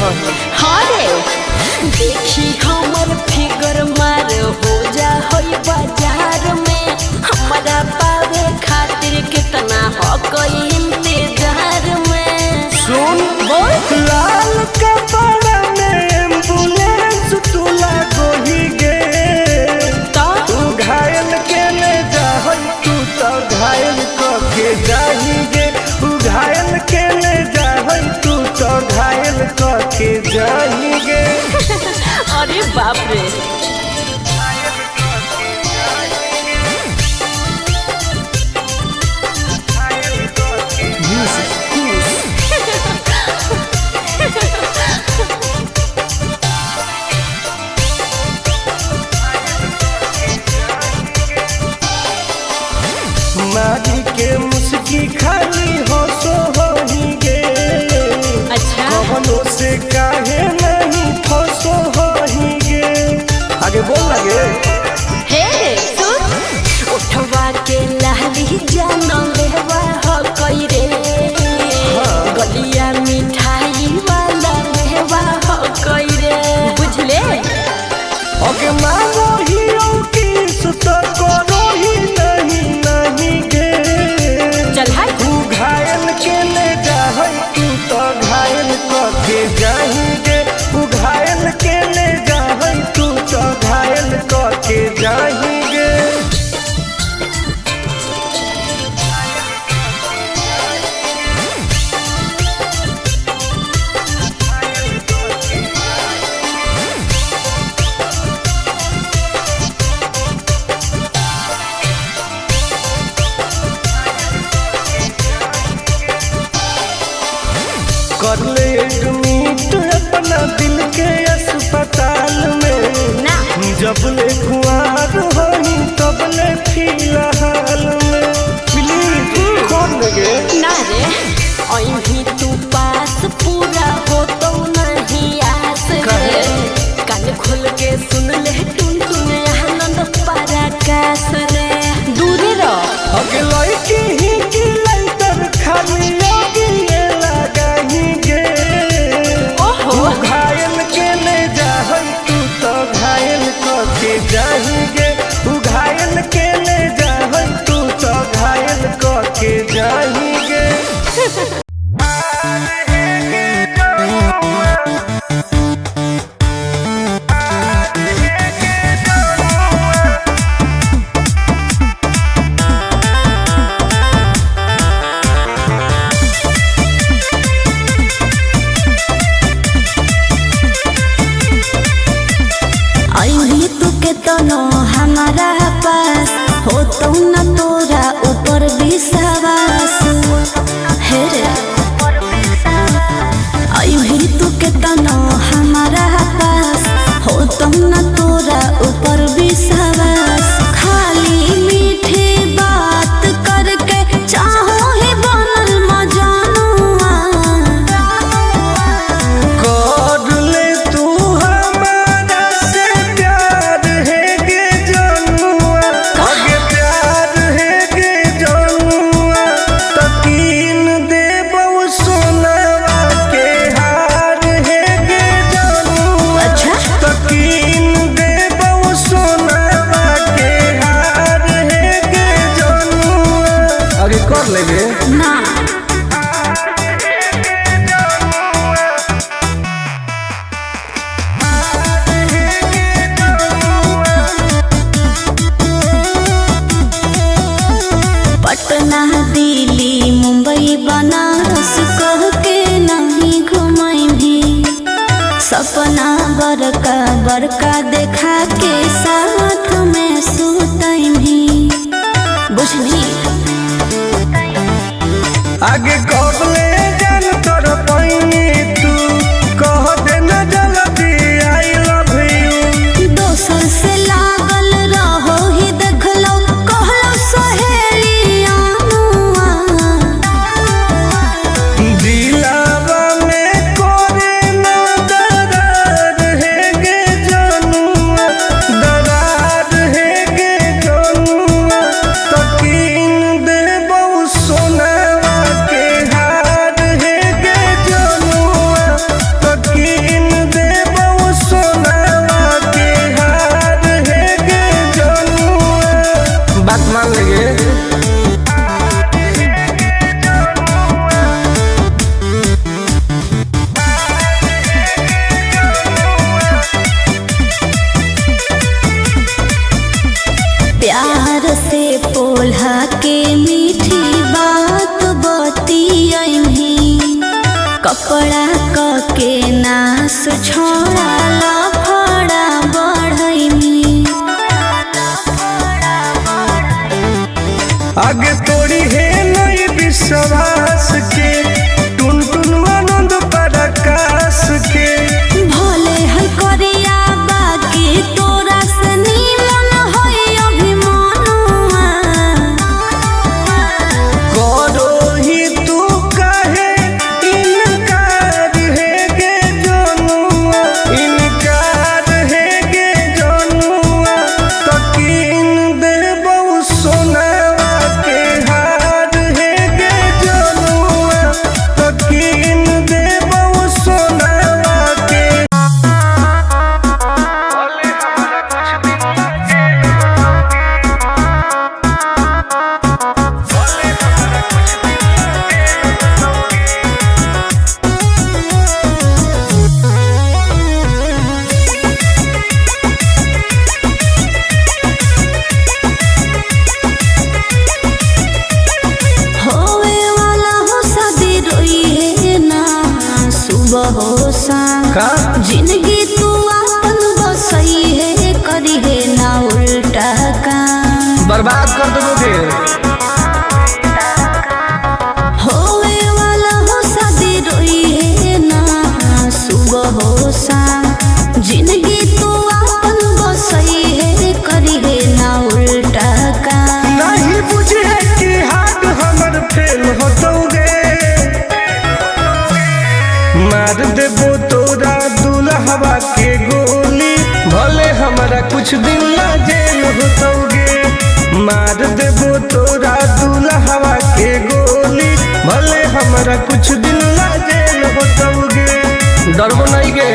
हाँ रे देखी हमर फिगर मार हो जा होई बाजार में हमारा पावे खातिर कितना हो कोई इंतजार में। सुन बोल लाल कपड़ा में एम्बुलेंस तुला गोही गे तो तू घायल के ले जा तू तो घायल के जाही गे तू घायल के ले जा तू तो घायल के जाही गे। अरे बाप रे मारी के मुस्की खाली हो सो होही गे। अच्छा कवनो से काहे नहीं फसो होही गे। आगे बोल लगे हे सुन उठवा के लाली जानो लेवा हो कोई रे गलिया मिठाई वाला लेवा हो कोई रे बुझले। ओके मारो हीरो की सुतो करो ही नहीं गे। चल हाय तू घायल के ले जा तू तो घायल के जाही गे। तू घायल के ले जा तू तो घायल के जाही गे। कर ले एडमिट अपना दिल के अस्पताल में ना जब ले खुआर होही तब ले फिलहाल में प्लीज कर लगे ना रे अभी तू पास पूरा हो तो नहीं आस रे कान खोल के सुन ले टुन टुन आनंद पराकाश रे दूरी रह अगे लड़की ही की लाइटर खाली लगी लगाही गे। ओहो तू घायल के ले जा तू तो घायल के जाही गे। तू घायल के ले जा तू तो घायल के जाही गे। अभी तू के तनो हमारा पास हो तो न तोरा ऊपर विश्वास हे रे अभी तू के तनो हमारा पास हो तो न तोरा ऊपर विश्वास खाली मीठी बात करके चाहो ही बनल मजानुआ कर ले तू हमारा से प्यार है गे जनुआ। आगे प्यार है गे जनुआ तो कीन देबो सोनावा के हार है गे जनुआ। अच्छा तो कीन देबो सोनावा के हार है गे जनुआ। आगे कर लेगे ना पटना दिल्ली मुंबई बनारस कह के नहीं घुमाई भी सपना बड़का बड़का देखा के साथ में सुतई भी बुझली। आगे कब ले जान तोर पैनी तू कह दे न जल्दी आई लव यू। दोसर से लागल रहो ही देखलो कहलो सहेलिया दिलावा में कोरे न दरार है गे जनुआ। दरार कपड़ा के नाश छोड़ा लफड़ा बढ़ैनी आगे तोड़ी है नई विश्वास के टुन टुन आनंद पराकाश के भले है करिया बाकी तोरा से नीमन है अभिमानुआ करो ही तू कहे इनकार है गे जनुआ इनकार है गे जनुआ तकीन दे बहु सोनावा के हार है गे जनुआ तकीन दे बहु सोनावा के होवे वाला हो शादी रोई है ना सुबह हो शाम का जिंदगी तू अपन बसई है करी है ना उल्टा काम बर्बाद कर दोगे होवे वाला हो शादी रोई है ना सुबह हो शाम जिंदगी तू अपन बसई है करी है ना उल्टा काम नहीं बुझे कि हाथ हमर फेल होतोगे मार देबो तोरा दुल्हवा के गोली भले हमारा कुछ दिन ला जेल होतोगे मार देबो तोरा दुल्हवा के गोली भले हमारा कुछ दिन ला जेल होतोगे डरबो नहीं गे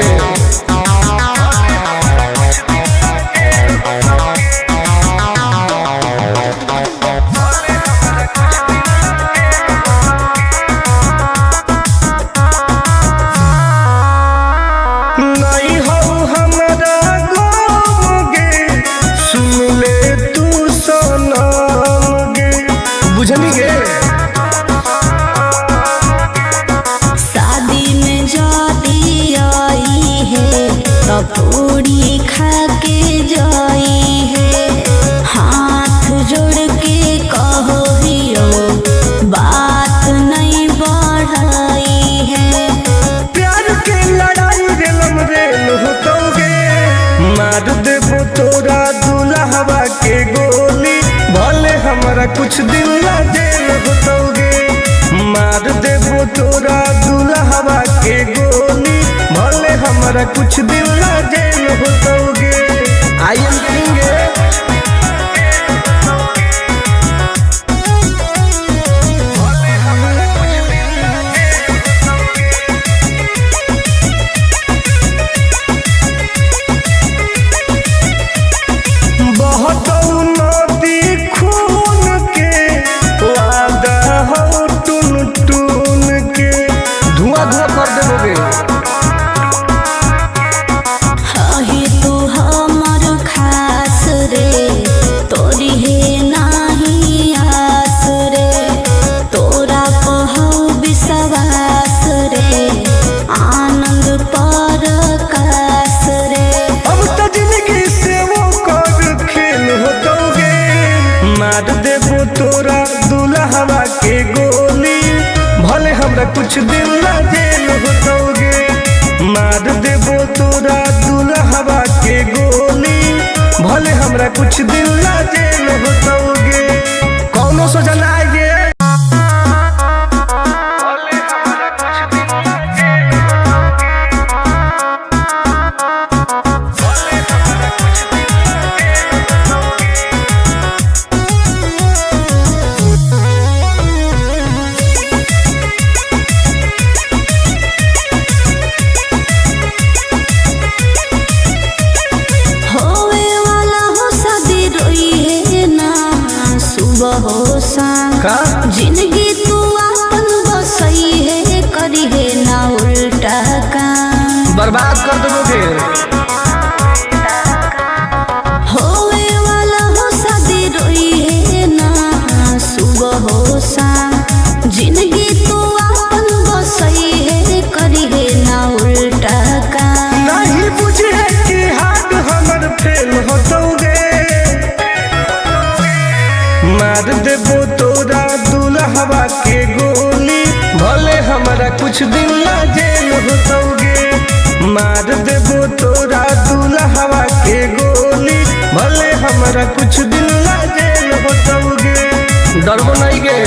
नहीं हो हमरा गाँव गे सुन ले तू सनम गे बुझनी गे शादी में जाती आई है तो पूरी खा के जाई है हाथ जोड़ के कहो हियो बात नहीं बढ़ाई है प्यार के लड़ाई रेलम रेल होतोगे मार देबो तोरा दुल्हवा के गोली भले हमारा कुछ दिन ला जेल होतोगे मार देबो तोरा दुल्हवा के गोली भले हमारा कुछ दिन ला जेल होतोगे आई एम किंग बहुत नदी खून के वादा हो टुन टुन के धुआं धुआं कर देबोगे ही तू हमर खास रे तोरी है नाही आस रे तोरा कहौ विश्वास रे आनंद परकाश रे अब तो जिंदगी से वो कर खेल होतोगे मार देबो तोरा दुल्हवा के गोली भले हमरा कुछ दिन ला जेल होतोगे मार देबो तोरा दुल्हवा के गोली भले हमरा कुछ दिन ला जेल होतोगे कौनो सोचा ना आएगे होवे वाला हो शादी रोई है ना सुबह हो शाम का जिंदगी तू अपन बसई है करी है ना उल्टा काम बर्बाद कर दोगे होवे वाला हो शादी रोई है ना सुबह हो शाम जिंदगी तू अपन बसई है कुछ दिन ला जेल होतोगे। मार देबो तोरा दुल्हवा के गोली, भले हमरा कुछ दिन ला जेल होतोगे। डरबो नहीं गे।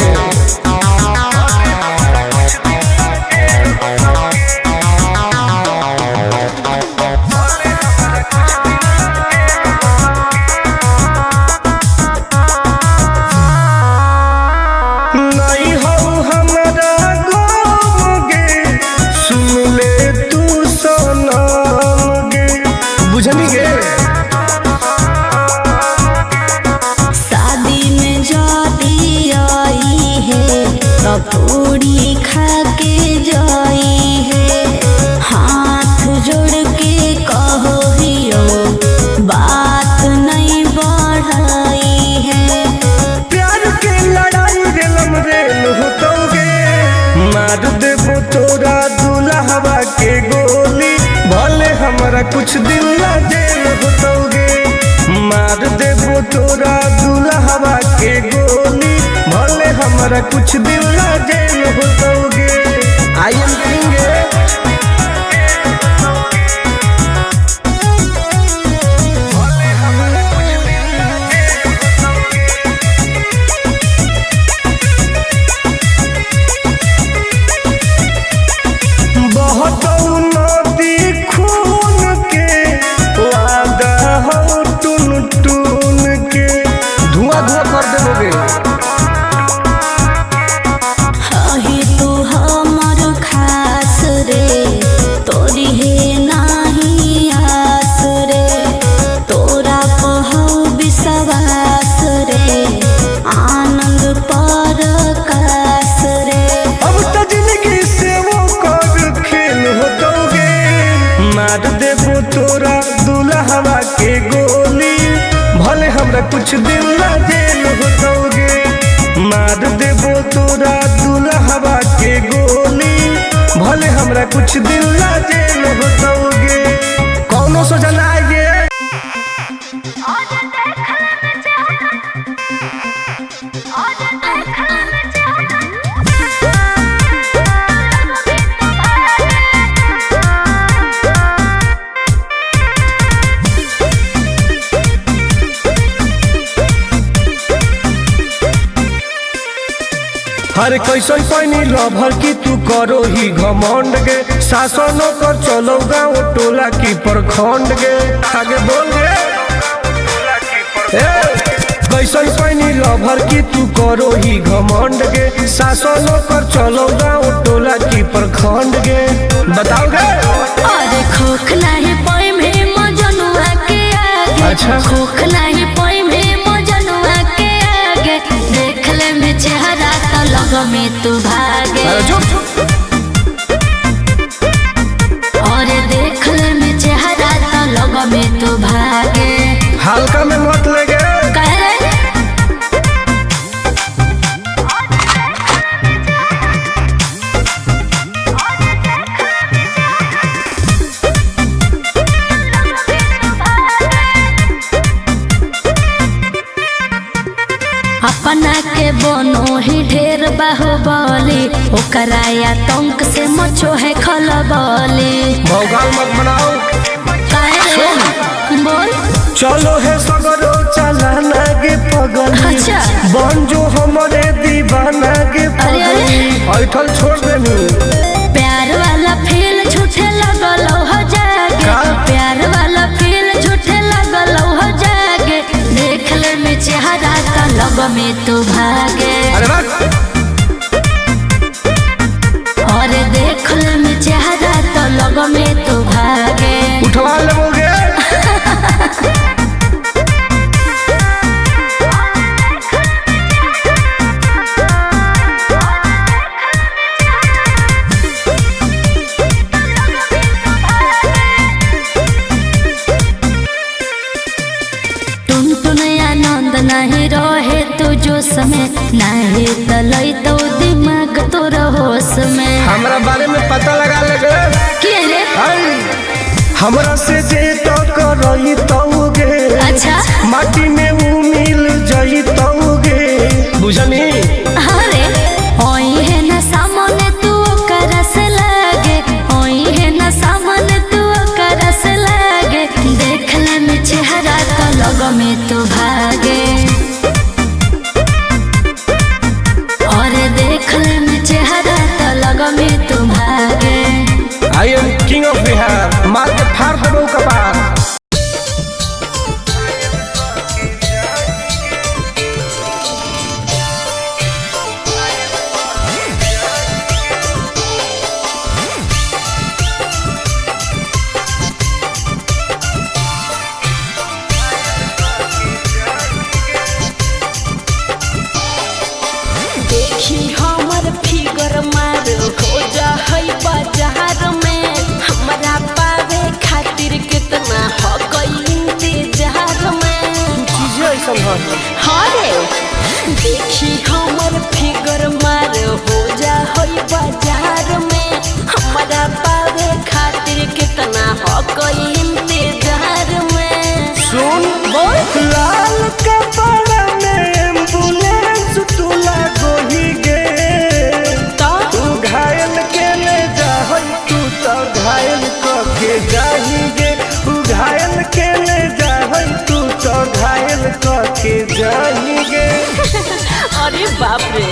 शादी में जाती आई है तो पूरी खा के जाई है। हाथ जोड़ के कहो हियो बात नहीं बढ़ाई है। प्यार के लड़ाई रेलम रेल होतोगे। मार देबो तोरा दुल्हवा के गोली, भले हमरा कुछ दिन ला जेल होतोगे। मार देबो तोरा दुल्हवा के गोली, भले हमरा कुछ दिन ला जेल होतोगे। I am king. तू हमर खास रे, तोरी है नाही आस रे। तोरा पहौ विश्वास रे, आनंद परकाश रे। अब तो जिंदगी से वो कर खेल होतोगे। मार देबो तोरा दुल्हवा के गोली, भले हमरा कुछ दिन ला जेल होतोगे। मार देबो तोरा दुल्हवा के गोली, भले हमरा कुछ दिन ला जेल होतोगे। कौनो सजा ना आए। हर कैसन पैनी लभर की तू करो ही घमंड गे। शासनों कर चलो गाँव टोला की प्रखंड गे। आगे बोल गे। कैसन पैनी लभर की तू करो ही घमंड गे। शासनों कर चलो गाँव टोला की प्रखंड गे। बताओ गे। अरे खोख नहीं पाई में मजनुआ के आगे। अच्छा। खोख नहीं पाई में मजनुआ के आगे। देख ले में चेहरा तो लग में तू भागे। और देख ले में चेहरा तो लग में तू भागे। हल्का में मत लगे। कह रे अपना के बनो ही ढेर बाहुबली, ओकरा आतंक से मचो है खलबली। भौकाल मत बनाओ। बोल। चलो है सगरो चलाना गे पगल। अच्छा। बन जो हमारे दीवाना गे पगल। ऐठल छोड़ देनी। प्यार वाला फील झूठे लगल हो जागे। प्यार वाला फील झूठे लगल हो जागे। देख ले में चेहरा तो लग में तू भागे। अरे बात। और देख ले में चेहरा तो लग में तू भागे। उठवा लोगे। नहीं रहे तू जोश में, नहीं तलई तो दिमाग तोर होश में। हमरा बारे में पता लगा लगे। के रे? हमरा से जे तो करई तौगे। अच्छा। माटी में वो मिल जाई तौगे। बुझनी? अरे ओई है ना सामने तू कर से बाप रे।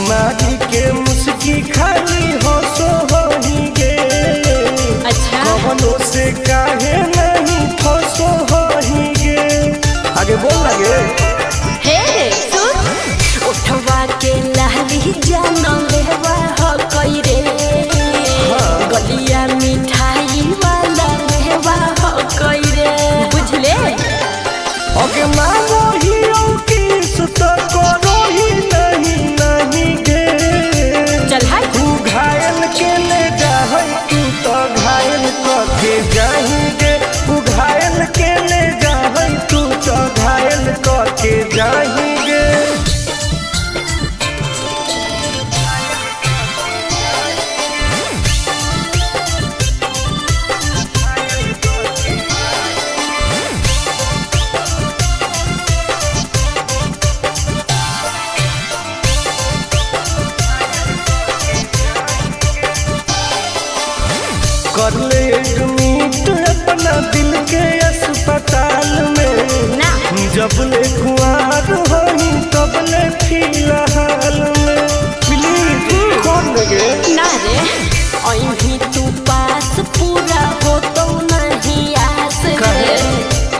मारी के मुस्की खाली हंसो होही गे। अच्छा कवनो से काहे नहीं फंसो होही गे। आगे बोल लगे हे सुन उठवा के लाली जानो लेवा हो कोई रे। गलिया मिठाई वाला लेवा हो कोई रे बुझले। अगे मांगो ही किस तो करो ही नहीं गे। चल हाय तू घायल के ले जाहै तू तो घायल कके जाएंगे। तू घायल के ले जाहै तू तो घायल कके जाएंगे। कर ले एडमिट अपना दिल के अस्पताल में। ना जब ले कुआर होही तब ले फिलहाल में। प्लीज कौन लगे ना रे अहीं तू पास पूरा हो तो नहीं आस रे।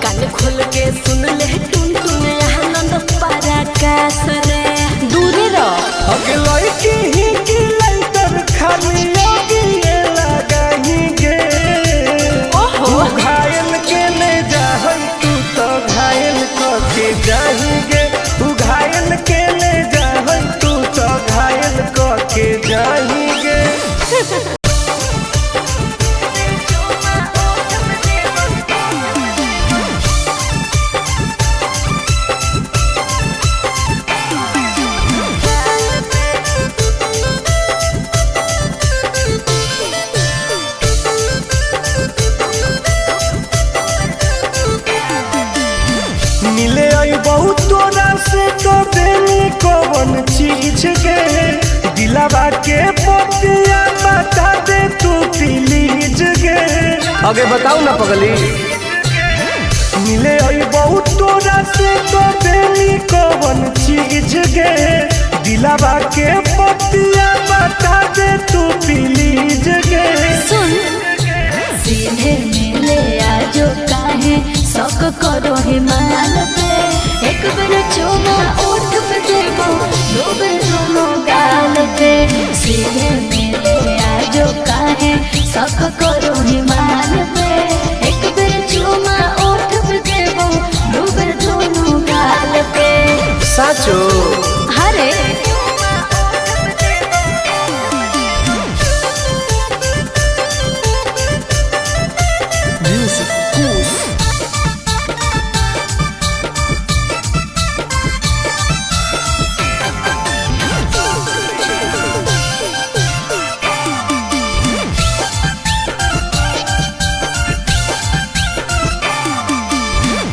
कान खोल के सुन ले टुन टुन आनंद पराकाश रे। दूरे रह अगे लड़की ही की लाइटर खाली अगिए लगाही गे। ओहो तू घायल के ले जाहै तू तो घायल कके जाएंगे। तू घायल के ले जाहै तू तो घायल कके जाएंगे। मिले आई बहुत तोरा से तो देनी कौन चीज गे। दिलावा के पतिया बता दे तू प्लीज गे। आगे बताओ ना पगली। मिले आई बहुत तोरा से तो देनी कौन चीज गे। दिलावा के पतिया बता दे तू प्लीज गे। सुन सीधे मिले आजो काहे शौक करो हिमाल पे। एक बार चुमा ओठ पे देबो दो बार दोनों गाल पे। सीधे मिले आजो काहे शौक करो हिमाल पे। एक बार चुमा ओठ पे देबो दो बार दोनों गाल पे। साचो हरे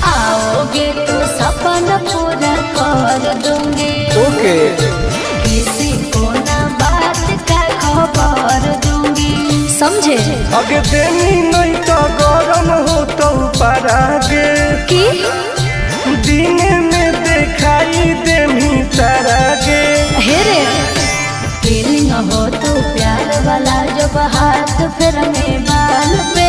आओगे तो सपना पूरा कर दूंगी। ओके किसी को ना बात का खबर दूंगी समझे। अगे देनी नहीं तो गरम हो तो परागे। कि दिन में दिखाई देमी तारागे। हेरे फीलिंग हो तो प्यार वाला जब हाथ फिर में बाल पे।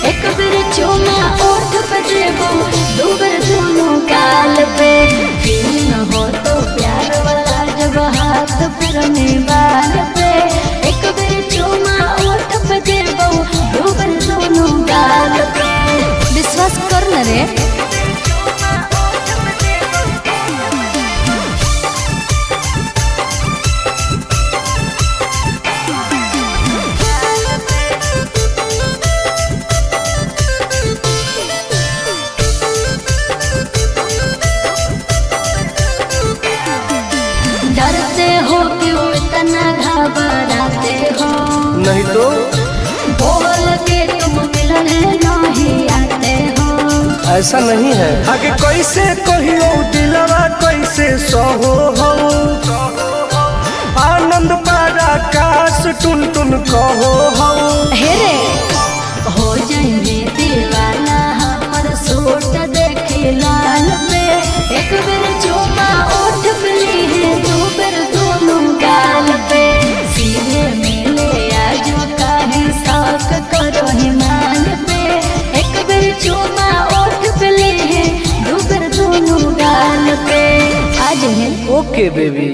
एक बार चुमा ओठ पे देबो दो बार दोनों गाल पे। फीलिंग हो तो प्यार वाला जब हाथ फिर में बाल पे। एक बार चुमा ओठ पे देबो दो बार दोनों गाल पे। विश्वास कर न रे। डरते हो क्यों इतना घबराते हो। नहीं तो बोल के तुम मिलने नहीं आते हो। ऐसा नहीं है। आगे कैसे कहियो दिलवा कैसे सहो हो, आनंद पारा काश टुन टुन कहो हो। हे रे हो जाएंगे दीवाना हमर सूट देखे लाल पे, एक बेर चुमा ओठ पे है, दो बेर दोनों गाल पे, सीधे मिले आजो काहे साक करो हिमान पे, एक बेर चुमा ओठ पे है, दो बेर दोनों गाल पे। आज है ओके बेबी।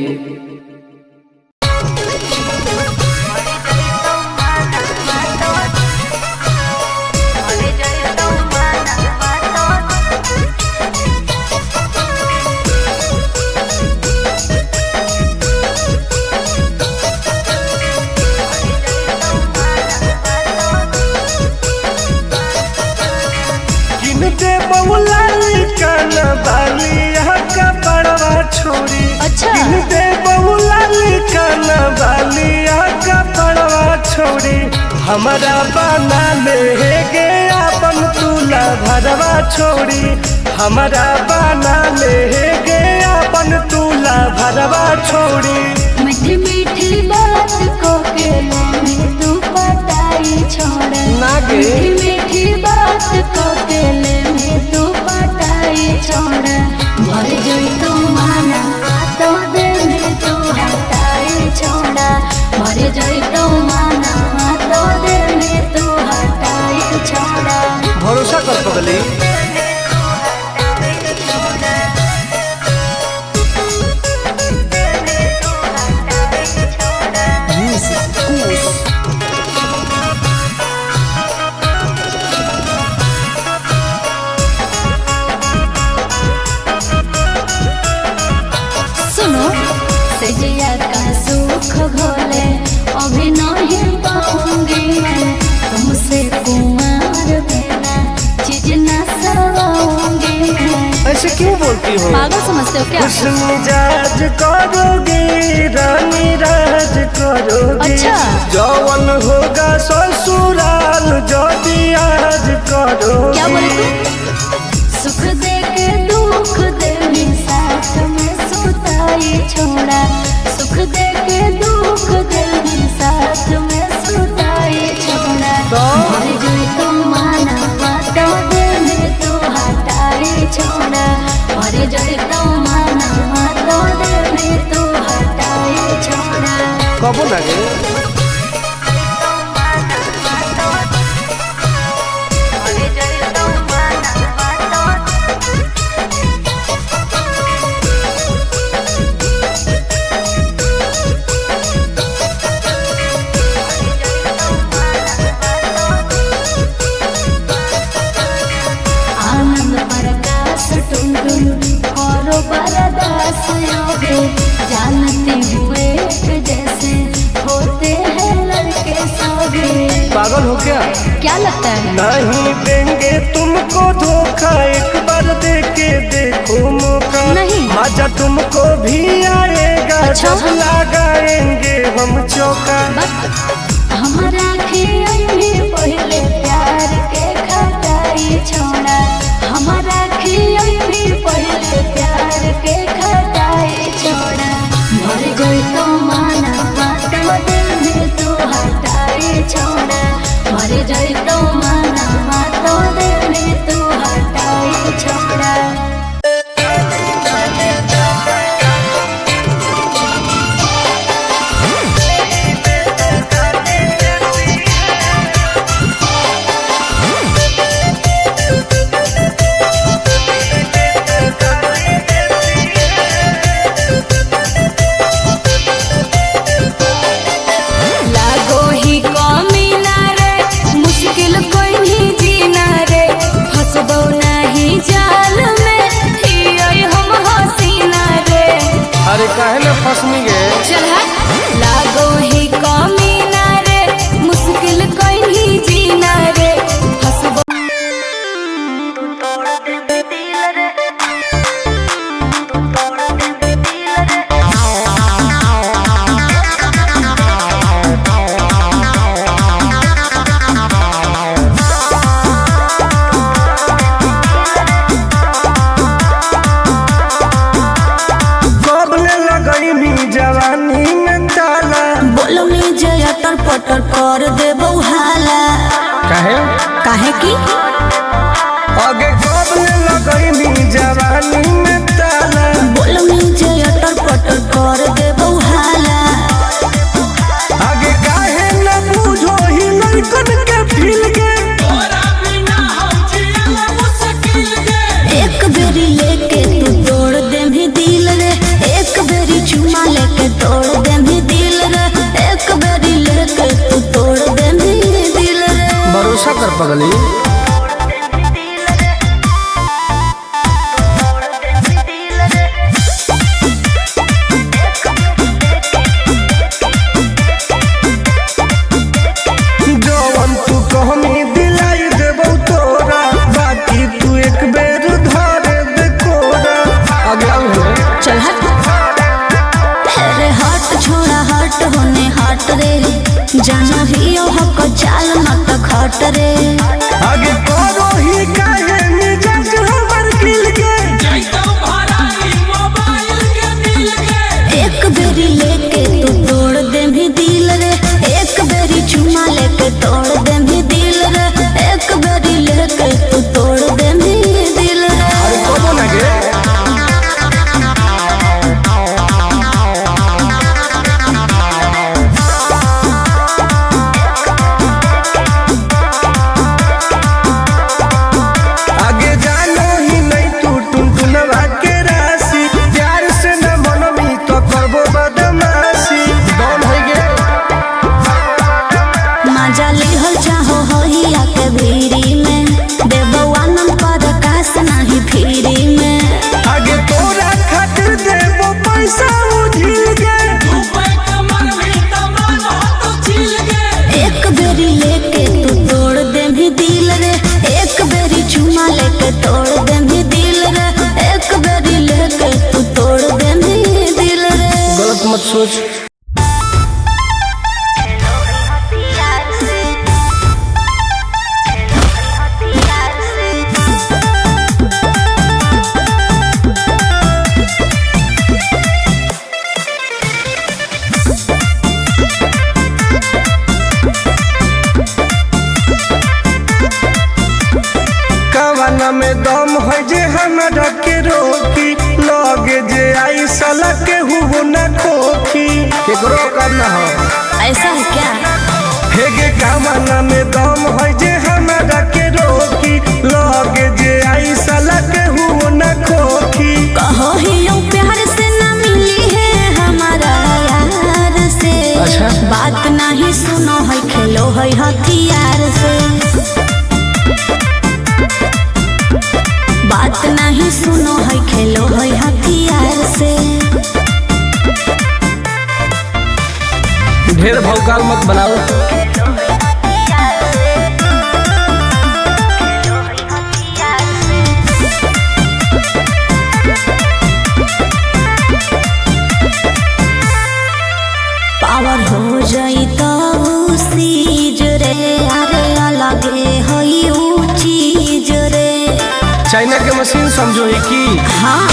अच्छा दे बहुला काना बालिया का पड़वा छोड़ी, हमारा बना ले गे अपन तुला भरवा छोड़ी, हमारा बना ले गे अपन तुला भरवा छोड़ी। मीठी मीठी बात को के में तू पटाई छोड़, मीठी मीठी बात को के में तू पटाई छोड़, मर जोई तू माना तो दे में तू हटाई छोड़ा, मर जोई तू माना तो दे में तू हटाई छोड़ा। भरोसा कर पगली। सजिया का सुख घोले अभी नहीं पाऊंगी, तुमसे कुमार बिना चीज न सवाऊंगी। ऐसे क्यों बोलती हो? पागल समझते हो क्या? मिजाज करोगी रानी राज करोगी। अच्छा जौवन होगा ससुराल जो आज करोगी। क्या बोले तू? सुख दे के दुख दे साथ में सुताई छोड़ा, सुख दे के दुख दे साथ में सुताई छोड़ा, मर जोई तू माना तो दे में तू हटाई छोड़ा, मर जोई तू माना तो दे में तू हटाई छोड़ा। कब लगे जानते हुए जैसे होते हैं लड़के सभी। पागल हो क्या? क्या लगता है? नहीं देंगे तुमको धोखा, एक बार दे के देखो मौका। नहीं मजा तुमको भी आएगा। अच्छा? जब लगाएंगे हम चौका। हमारा पहले प्यार के खटाई छोड़ा, हमारा पहले प्यार के खटाई छोड़ा, मर गई तो माना तो दिल में तू हटाई छोड़ा, मर गई तो माना तो दिल में तू हटाई छोड़ा। अरे काहे ना फसनी गे? चल लागो ही कमीना रे, मुश्किल कोई नहीं जीना रे, हंसबो तू तोड़ दे दिल रे, तू तोड़ दे दिल रे। अटर पटर कर देबो हाला। काहे की आगे कब लगैनी जवानी में ताला। बोलमी जे अटर पटर कर देबो हाला। आगे काहे न बुझो ही लड़कन के फील के। एक बेरी लेके तू तोड़ देमी दिल रे। एक बेरी चुमा लेके तोड़ देमी दिल रे। एक बेरी लेके तू तोड़ देमी दिल रे। भरोसा कर पगली। जवन तू कहमी दिलाई देबौ तोरा, बाकी तू एक बेर धरे दे कोरा। आगे चल हट। अरे हट छोड़ा हट होने हट रे। जानो ही हक चाल मत खट रे। आगे करो ही काहे मिजाज हमर खिल के। एक बेरी लेके तू तोड़ देमी दिल रे। एक बेरी चुमा लेके तोड़ देमी दिल रे। एक बेरी लेके तू तोड़ देमी दिल रे। अरे कबो ना गे। आगे जानो ही नहीं तू टुनटुनवा के राशि। प्यार से न मनमी तो करबो बदमाशी। डॉन हो गे। मजा लिहल चाहो होइया के भीरी में। देबो आनंद पर कास नाही फिरी में। आगे तोरा खातिर देबो पैसा उझिल गे। एक बेरी लेके तू तोड़ देमी दिल रे। एक बेरी चुमा लेके तोड़ देमी दिल रे। एक बेरी लेके तू तोड़ देमी दिल रे। गलत मत सोच। कवाना में दम है जे हमरा के रोकी। लगे जे आई साला के हुबो ना खोखी। केकरो करना हो ऐसा है क्या? हेगे कवाना में दम है जे हमरा के रोकी। लगे जे आई साला के हुबो ना खोखी। कहो ही यूं प्यार से ना मिली है हमारा यार से। अच्छा। बात नहीं सुनो है खेलो है हथियार से। बात नहीं सुनो है खेलो है हथियार से। ढेर भौकाल मत बनाओ। पावर हो जाई तो सीज रे। अरे अलगे हई ऊ चीज रे। चाइना के मशीन समझो ही की। हाँ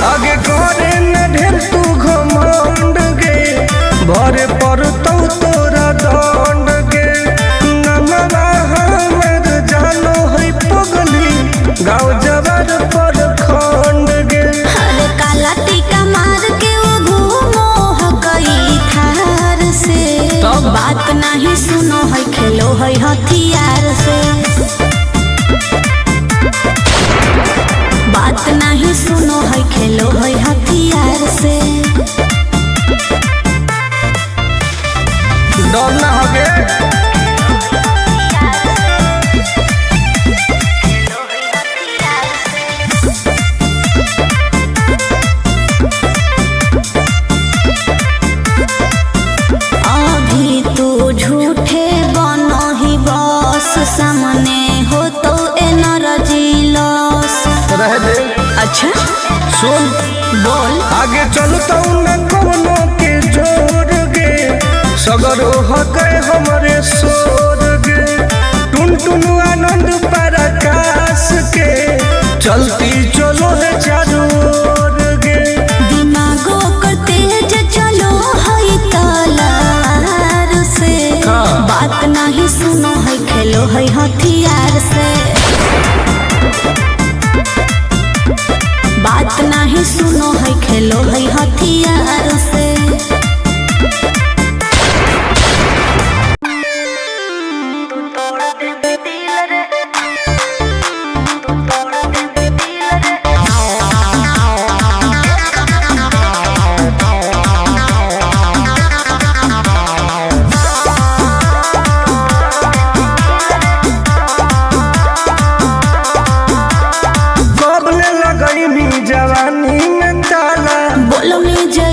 आगे करे न ढेर तू घमंड गे। भरे पर तो तोरा दंड गे। नमवा हमर जानो है पगली। गाँव जवार पर खंड गे। अरे काला टीका मार के वो घूमो हकई थार से। तब? बात नहीं सुनो है खेलो है हथियार से। बात नहीं सुनो है खेलो है हथियार से। डर ना हो गे। अभी तू झूठे बनो ही बस। सामने हो तो एनर्जी लॉस। रह दे। अच्छा सुन बोल। आगे चलता न कोनो के जोर गे। सगरो हकै हमरे सोर गे। टुनटुन आनंद पराकाश के। चलती चलो है चारों ओर गे। दिमागो कर तेज चलो है तलार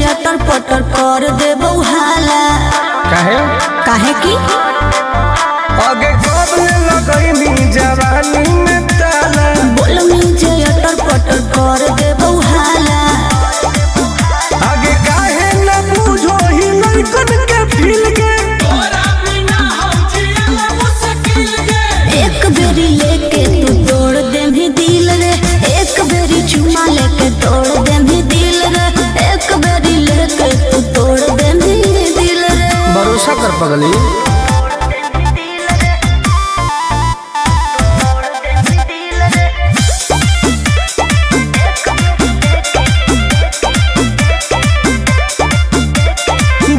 अटर पटर कर देबो हाला। काहे काहे की आगे कब लगैनी जवानी में ताला। बोलमी जे अटर पटर कर देबो हाला। आगे काहे न बुझो ही लड़कन के फील के। एक बेरी लेके तू तोड़ दे भी दिल रे। एक बेरी चुमा लेके तोड़ दे भी दिल रे। एक बेरी लेके तू तोड़ दे भी दिल रे। भरोसा कर पगली।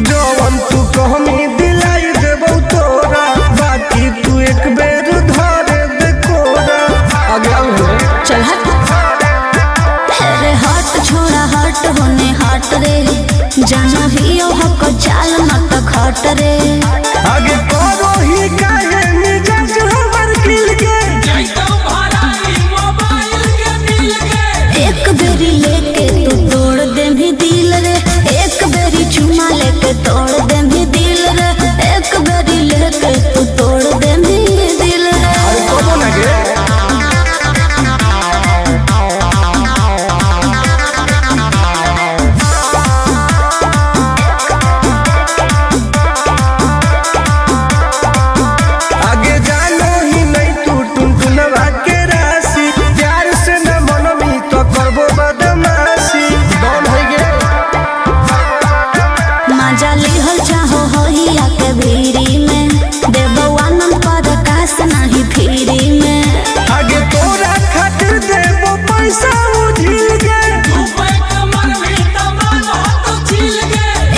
जवन तू कहमी दिलाई देबो तोरा, बाकी तू एक बेर धरे दे कोरा। आगे आओ चल हट। अरे हट छोड़ा हट होने हट रे। जानो ही ओ हक चाल मत खट रे। आगे करो ही काहे मिजाज हमर खिल के। एक बेरी लेके तू तोड़ दे भी दिल रे। एक बेरी चुमा लेके तोड़ दे भी दिल रे। एक बेरी लेके तू तोड़ दे भी दिल रे। अरे कबो ना गे। आगे जानो ही नहीं तू टुनटुनवा के राशि। प्यार से न मनमी तो करबो बदमाशी। डॉन है गे। मजा लिहल चाहो होहिया के भीरी में। देबो आनंद पर कास नहीं फिरी में। आगे तोरा खातिर देबो पैसा उझिल गे।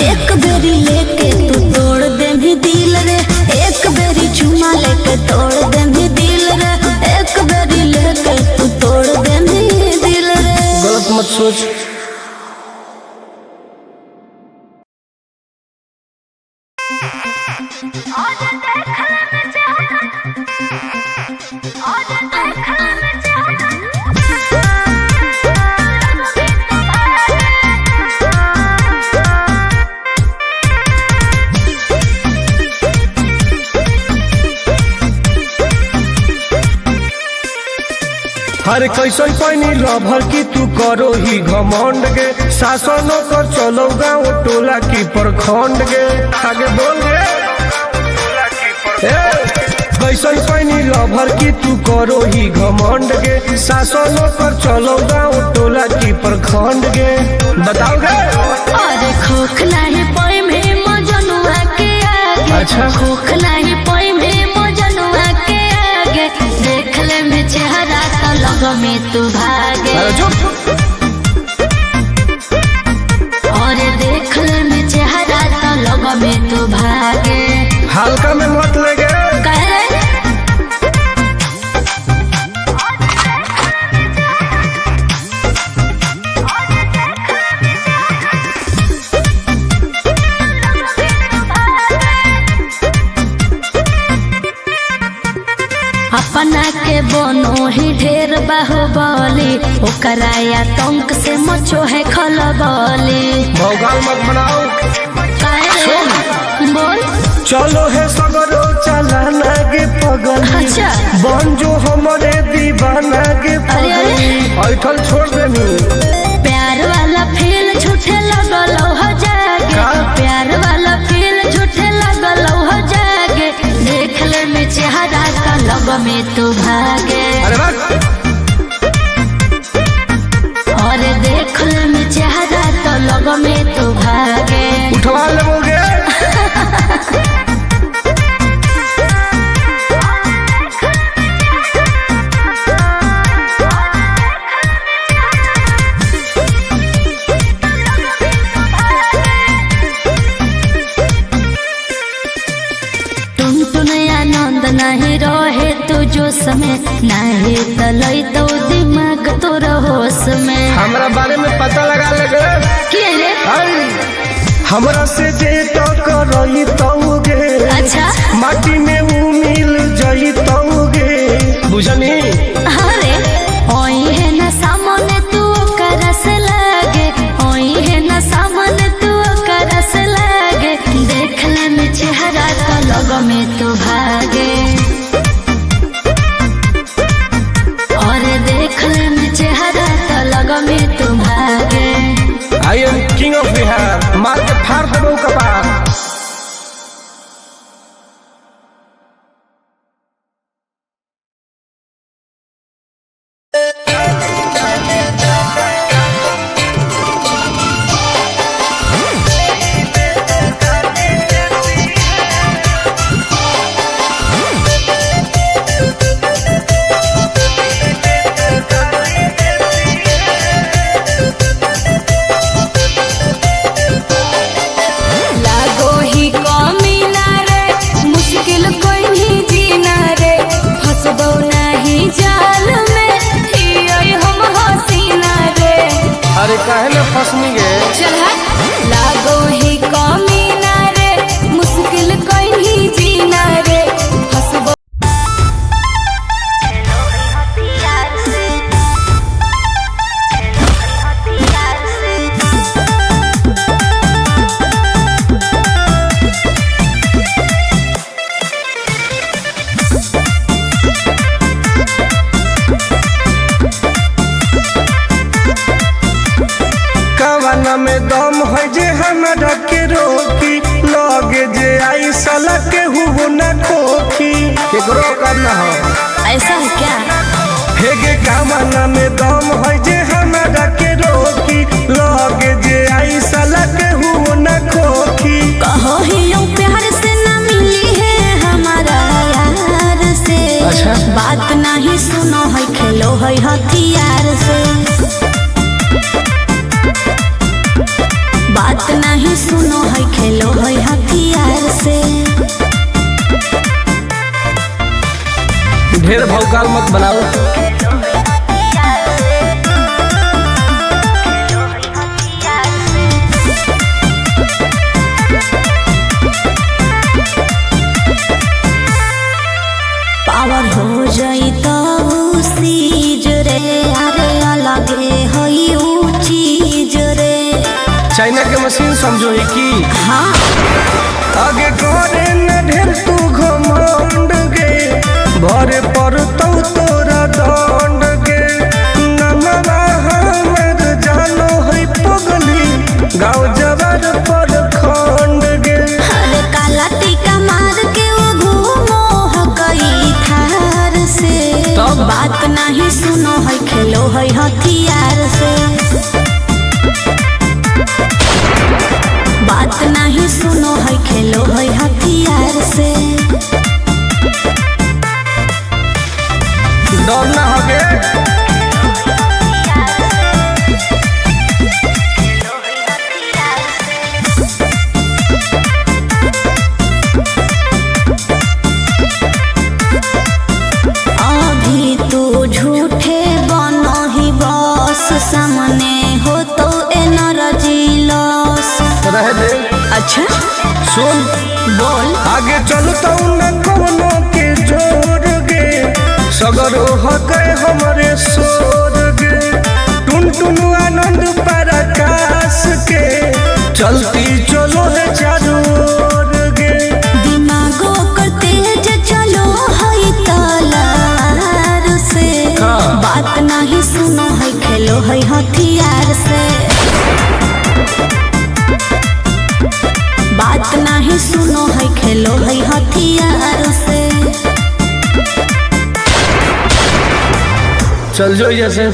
एक बेरी लेके तू तोड़ दे भी दिल रे। एक बेरी चुमा लेके तोड़ दे भी दिल रे। एक बेरी लेके तू तोड़ दे भी दिल रे। गलत मत सोच। हर कैसन पानी लभर की तू करो ही घमंड गे। शासनों कर चलो गाँव टोला की प्रखंड गे। आगे बोल गे। कैसन पानी लभर की तू करो ही घमंड गे। शासनों कर चलो गाँव टोला की प्रखंड गे। बताओ गे। अरे खोखला है पोई में मजनुआ के आगे। अच्छा। खोखला है पोई में मजनुआ के आगे। देख ले में चेहरा तो लग में तू भागे। अरे चुप। और देख ले में चेहरा तो लग में तू भागे। हल्का में मत लगे। कह रे अपना के बनो ही ढेर बाहुबली। ओकरा आतंक से मचो है खलबली। भौकाल मत बनाओ। काहे रे? बोल। चलो है सगरो चला गे पगल। अच्छा। बन जो हमारे दीवाना गे अरे, अरे। पगल। ऐठल छोड़ देनी। प्यार वाला फील झूठे लगल हो जागे। का? प्यार वाला फील झूठे लगल हो जागे। देख ले में चेहरा का लग में तू भागे। अरे बात। और देख ले में चेहरा तो लग में तू भागे। उठवा ले बोल गे। नहीं रहे तू जो समय नहीं तलई तो दिमाग तो होश में। हमरा बारे में पता लगा लगे। के रे? हमरा से जे तो करई तौगे। अच्छा। माटी में ऊ मिल जई तौगे। बुझनी। अरे ओई है ना सामने तू करस लागे। ओई है ना सामने तू हमारा के रोकी लगे जे आई साला के हुबो न खोखी केकरो करना हो ऐसा है क्या? हेगे कामना में दम है जे हमारा के रोकी लगे जे आई साला के हुबो न खोखी कहो ही यूं प्यार से ना मिली है हमारा यार से। अच्छा। बात नहीं सुनो है खेलो है हथियार से। बात नहीं सुनो है खेलो है हथियार से। ढेर भौकाल मत बनाओ पावर हो जाई तो सीज रे अरे अलगे हई ऊ चीज रे। चाइना के मशीन समझो ही की हाँ आगे करे न ढेर तू घमंड गे भरे पर तोरा दंड गे नमवा हमर जानो है पगली गाँव जवार पर खंड गे अरे काला टीका मार के वो घूमो हकई थार से। तब? बात नहीं सुनो है खेलो है हथियार से। बात नहीं सुनो है खेलो है हथियार से। डर ना होगे अभी तू झूठे बनो ही बस सामने हो तो एनर्जी लॉस। रह दे अच्छा सुन बोल। आगे चलता न कोनो के जोर गे सगर हो गए हमारे सोर गे टुन टुन आनंद पराकाश के चलती चलो है चारों ओर गे दिमागो कर तेज चलो है तलवार से। हाँ। बात नहीं सुनो है खेलो है हथियार से। बात नहीं सुनो है खेलो है हथियार से। चल जो जैसे